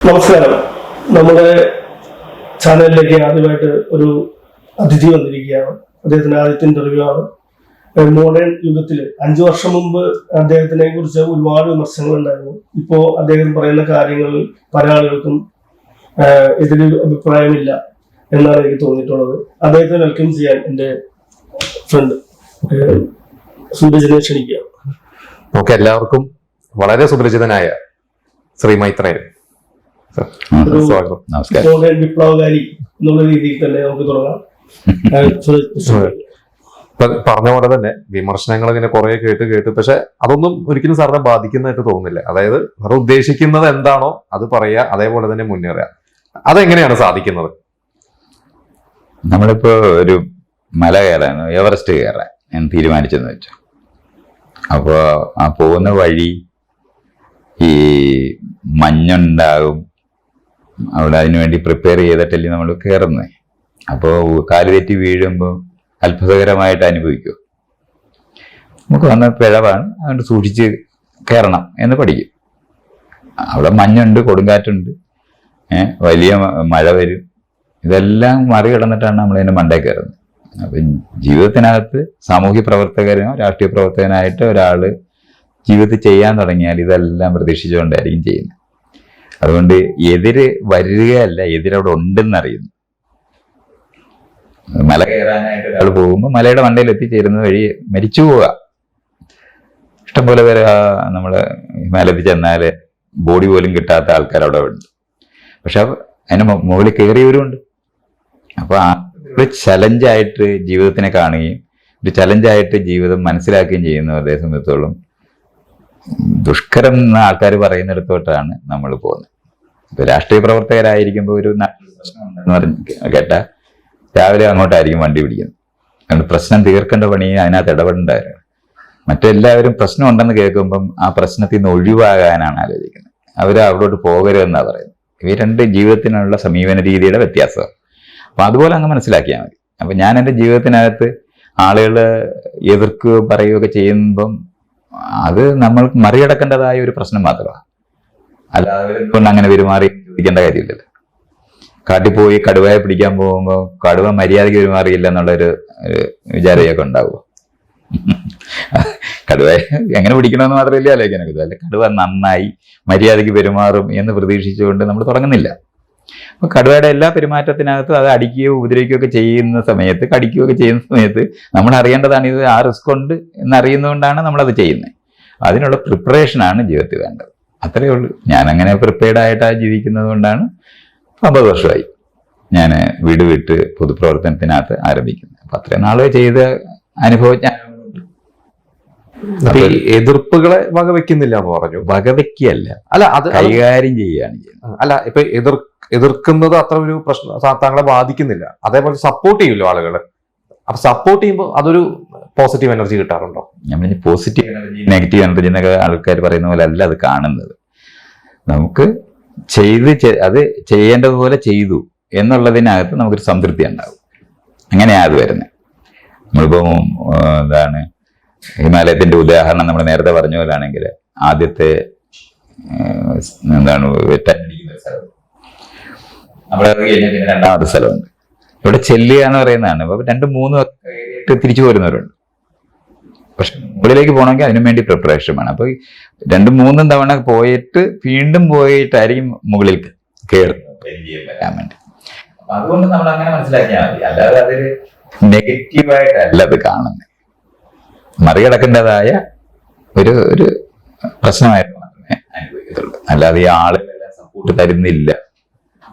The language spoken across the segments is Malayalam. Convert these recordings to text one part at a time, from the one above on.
നമസ്കാരം. നമ്മുടെ ചാനലിലേക്ക് ആദ്യമായിട്ട് ഒരു അതിഥി വന്നിരിക്കുകയാണ്. അദ്ദേഹത്തിന്റെ ആദ്യത്തെ ഇന്റർവ്യൂ ആണ്. മോഡേൺ യുഗത്തിൽ 5 വർഷം മുമ്പ് അദ്ദേഹത്തിനെ കുറിച്ച് ഒരുപാട് വിമർശനങ്ങൾ ഉണ്ടായിരുന്നു. ഇപ്പോ അദ്ദേഹം പറയുന്ന കാര്യങ്ങളിൽ പല ആളുകൾക്കും എതിര് അഭിപ്രായമില്ല എന്നാണ് എനിക്ക് തോന്നിയിട്ടുള്ളത്. അദ്ദേഹത്തെ വെൽക്കം ചെയ്യാൻ എന്റെ ഫ്രണ്ട് സുരജിനെ ക്ഷണിക്കുക. നമുക്ക് എല്ലാവർക്കും വളരെ സുപരിചിതനായ ശ്രീ മൈത്രേയൻ സ്വാഗതം. മോഡേൺ വിപ്ലവകാരി എന്നുള്ള രീതിയിൽ തന്നെ നമുക്ക് തുടങ്ങാം. പറഞ്ഞ പോലെ തന്നെ വിമർശനങ്ങൾ ഇങ്ങനെ കുറെ കേട്ട് പക്ഷെ അതൊന്നും ഒരിക്കലും സാറിനെ ബാധിക്കുന്നതായിട്ട് തോന്നുന്നില്ല. അതായത് സാർ ഉദ്ദേശിക്കുന്നത് എന്താണോ അത് പറയുക, അതേപോലെ തന്നെ മുന്നേറുക. അതെങ്ങനെയാണ് സാധിക്കുന്നത്? നമ്മളിപ്പോ ഒരു മല കയറാൻ, എവറസ്റ്റ് കയറാൻ ഞാൻ തീരുമാനിച്ചെന്ന് വെച്ചു. അപ്പോൾ ആ പോകുന്ന വഴി ഈ മഞ്ഞുണ്ടാകും, അവിടെ അതിനുവേണ്ടി പ്രിപ്പയർ ചെയ്തിട്ടല്ലേ നമ്മൾ കയറുന്നത്. അപ്പോൾ കാല് തെറ്റി വീഴുമ്പോൾ അത്ഭുതകരമായിട്ട് അനുഭവിക്കും. നമുക്ക് വന്ന പിഴവാണ്, അതുകൊണ്ട് സൂക്ഷിച്ച് കയറണം എന്ന് പഠിക്കും. അവിടെ മഞ്ഞുണ്ട്, കൊടുങ്കാറ്റുണ്ട്, വലിയ മഴ വരും. ഇതെല്ലാം മറികടന്നിട്ടാണ് നമ്മളതിൻ്റെ മണ്ടേ കയറുന്നത്. അപ്പം ജീവിതത്തിനകത്ത് സാമൂഹ്യ പ്രവർത്തകനോ രാഷ്ട്രീയ പ്രവർത്തകനായിട്ട് ഒരാൾ ജീവിതത്തിൽ ചെയ്യാൻ തുടങ്ങിയാൽ ഇതെല്ലാം പ്രതീക്ഷിച്ചുകൊണ്ടായിരിക്കും ചെയ്യുന്നത്. അതുകൊണ്ട് എതിര് വരികയല്ല, എതിരവിടെ ഉണ്ടെന്നറിയുന്നു. മല കയറാനായിട്ട് ഒരാൾ പോകുമ്പോൾ മലയുടെ മണ്ടയിൽ എത്തിച്ചേരുന്ന വഴി മരിച്ചു പോവുക. ഇഷ്ടംപോലെ പേര് നമ്മള് ഹിമാലയത്തിൽ ചെന്നാൽ ബോഡി പോലും കിട്ടാത്ത ആൾക്കാർ അവിടെ ഉണ്ട്. പക്ഷെ അതിന് മുകളിൽ കയറിയവരുമുണ്ട്. അപ്പൊ ആ ഒരു ചലഞ്ചായിട്ട് ജീവിതത്തിനെ കാണുകയും ഒരു ചലഞ്ചായിട്ട് ജീവിതം മനസ്സിലാക്കുകയും ചെയ്യുന്നു. അതേ സമയത്തോളം ദുഷ്കരം എന്ന ആൾക്കാർ പറയുന്നിടത്തോട്ടാണ് നമ്മൾ പോകുന്നത്. ഇപ്പൊ രാഷ്ട്രീയ പ്രവർത്തകരായിരിക്കുമ്പോൾ ഒരു പ്രശ്നം ഉണ്ടെന്ന് പറഞ്ഞ് കേട്ടാൽ രാവിലെ അങ്ങോട്ടായിരിക്കും വണ്ടി പിടിക്കുന്നത്. അതുകൊണ്ട് പ്രശ്നം തീർക്കേണ്ട പണി അതിനകത്ത് ഇടപെടേണ്ടവരാണ്. മറ്റെല്ലാവരും പ്രശ്നം ഉണ്ടെന്ന് കേൾക്കുമ്പം ആ പ്രശ്നത്തിൽ നിന്ന് ഒഴിവാകാനാണ് ആലോചിക്കുന്നത്. അവർ അവിടോട്ട് പോകരുതെന്നാണ് പറയുന്നത്. ഇവ രണ്ട് ജീവിതത്തിനുള്ള സമീപന രീതിയുടെ വ്യത്യാസമാണ്. അപ്പൊ അതുപോലെ അങ്ങ് മനസ്സിലാക്കിയാൽ മതി. അപ്പൊ ഞാൻ എൻ്റെ ജീവിതത്തിനകത്ത് ആളുകൾ എതിർക്കുകയോ പറയുകയൊക്കെ ചെയ്യുമ്പം അത് നമ്മൾ മറികടക്കേണ്ടതായ ഒരു പ്രശ്നം മാത്രമാണ്. അല്ലാതെ അവരെന്തുകൊണ്ട് അങ്ങനെ പെരുമാറി ചോദിക്കേണ്ട കാര്യമില്ലല്ലോ. കാട്ടിൽ പോയി കടുവയെ പിടിക്കാൻ പോകുമ്പോൾ കടുവ മര്യാദയ്ക്ക് പെരുമാറിയില്ല എന്നുള്ളൊരു വിചാരമൊക്കെ ഉണ്ടാവുമോ? കടുവയെ എങ്ങനെ പിടിക്കണമെന്ന് മാത്രമല്ല ആലോചിക്കാനൊക്കെ. അല്ലെ, കടുവ നന്നായി മര്യാദയ്ക്ക് പെരുമാറും എന്ന് പ്രതീക്ഷിച്ചുകൊണ്ട് നമ്മൾ തുടങ്ങുന്നില്ല. അപ്പൊ കടുവയുടെ എല്ലാ പെരുമാറ്റത്തിനകത്തും അത് അടിക്കുകയോ ഉപദ്രവിക്കുകയോ ഒക്കെ ചെയ്യുന്ന സമയത്ത്, കടിക്കുകയൊക്കെ ചെയ്യുന്ന സമയത്ത് നമ്മൾ അറിയേണ്ടതാണ് ഇത് ആ റിസ്ക് ഉണ്ട് എന്നറിയുന്നതുകൊണ്ടാണ് നമ്മളത് ചെയ്യുന്നത്. അതിനുള്ള പ്രിപ്പറേഷനാണ് ജീവിതത്തിൽ വേണ്ടത്. അത്രയേ ഉള്ളൂ. ഞാൻ അങ്ങനെ പ്രിപ്പയർഡ് ആയിട്ടാണ് ജീവിക്കുന്നത് കൊണ്ടാണ് 50 വർഷമായി ഞാൻ വീട് വിട്ട് പൊതുപ്രവർത്തനത്തിനകത്ത് ആരംഭിക്കുന്നത്. അപ്പൊ അത്രയും നാളെ ചെയ്ത അനുഭവം എതിർപ്പുകളെ വകവെക്കുന്നില്ല എന്ന് പറഞ്ഞു. വകവെക്കുകയല്ല, അല്ല, അത് കൈകാര്യം ചെയ്യുകയാണ് ചെയ്യുന്നത്. അല്ല, ഇപ്പൊ എതിർക്കുന്നത് അത്ര ഒരു പ്രശ്നം താങ്കളെ ബാധിക്കുന്നില്ല. അതേപോലെ സപ്പോർട്ട് ചെയ്യുമല്ലോ ആളുകള്. അപ്പൊ സപ്പോർട്ട് ചെയ്യുമ്പോൾ അതൊരു പോസിറ്റീവ് എനർജി കിട്ടാറുണ്ടോ? നമ്മൾ പോസിറ്റീവ് എനർജി നെഗറ്റീവ് എനർജി എന്നൊക്കെ ആൾക്കാർ പറയുന്ന പോലെ അല്ല അത് കാണുന്നത്. നമുക്ക് അത് ചെയ്യേണ്ടതുപോലെ ചെയ്തു എന്നുള്ളതിനകത്ത് നമുക്കൊരു സംതൃപ്തി ഉണ്ടാവും. അങ്ങനെയാണ് അത് വരുന്നത്. നമ്മളിപ്പം എന്താണ് ഹിമാലയത്തിന്റെ ഉദാഹരണം നമ്മൾ നേരത്തെ പറഞ്ഞ പോലാണെങ്കിൽ ആദ്യത്തെ എന്താണ് സ്ഥലം അവിടെ കഴിഞ്ഞാൽ പിന്നെ രണ്ടാമത്തെ സ്ഥലമുണ്ട്. ഇവിടെ ചെല്ലുക എന്ന് പറയുന്നതാണ്. അപ്പൊ 2-3 തിരിച്ചു പോരുന്നവരുണ്ട്. പക്ഷെ മുകളിലേക്ക് പോകണമെങ്കിൽ അതിനു വേണ്ടി പ്രിപ്പറേഷൻ വേണം. അപ്പൊ 2-3 തവണ പോയിട്ട് വീണ്ടും പോയിട്ടായിരിക്കും മുകളിൽ കയറുന്നത് വരാൻ വേണ്ടി. അപ്പൊ അതുകൊണ്ട് നമ്മൾ അങ്ങനെ മനസ്സിലാക്കിയാൽ മതി. അല്ലാതെ അതൊരു നെഗറ്റീവായിട്ടല്ല അത് കാണുന്നത്. മറികടക്കേണ്ടതായ ഒരു പ്രശ്നമായിട്ട് മാത്രമേ അനുഭവിക്കത്തുള്ളൂ. അല്ലാതെ ഈ ആളുകളെല്ലാം സപ്പോർട്ട് തരുന്നില്ല,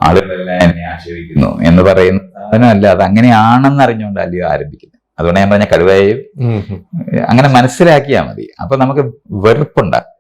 ആളുകളെല്ലാം എന്നെ ആക്ഷേപിക്കുന്നു എന്ന് പറയുന്ന സാധനമല്ല. അത് അങ്ങനെയാണെന്ന് അറിഞ്ഞുകൊണ്ടല്ലോ ആരംഭിക്കുന്നത്. അതുകൊണ്ട് ഞാൻ പറഞ്ഞ കടുവയെയും അങ്ങനെ മനസ്സിലാക്കിയാൽ മതി. അപ്പൊ നമുക്ക് വെറുപ്പുണ്ടാകും.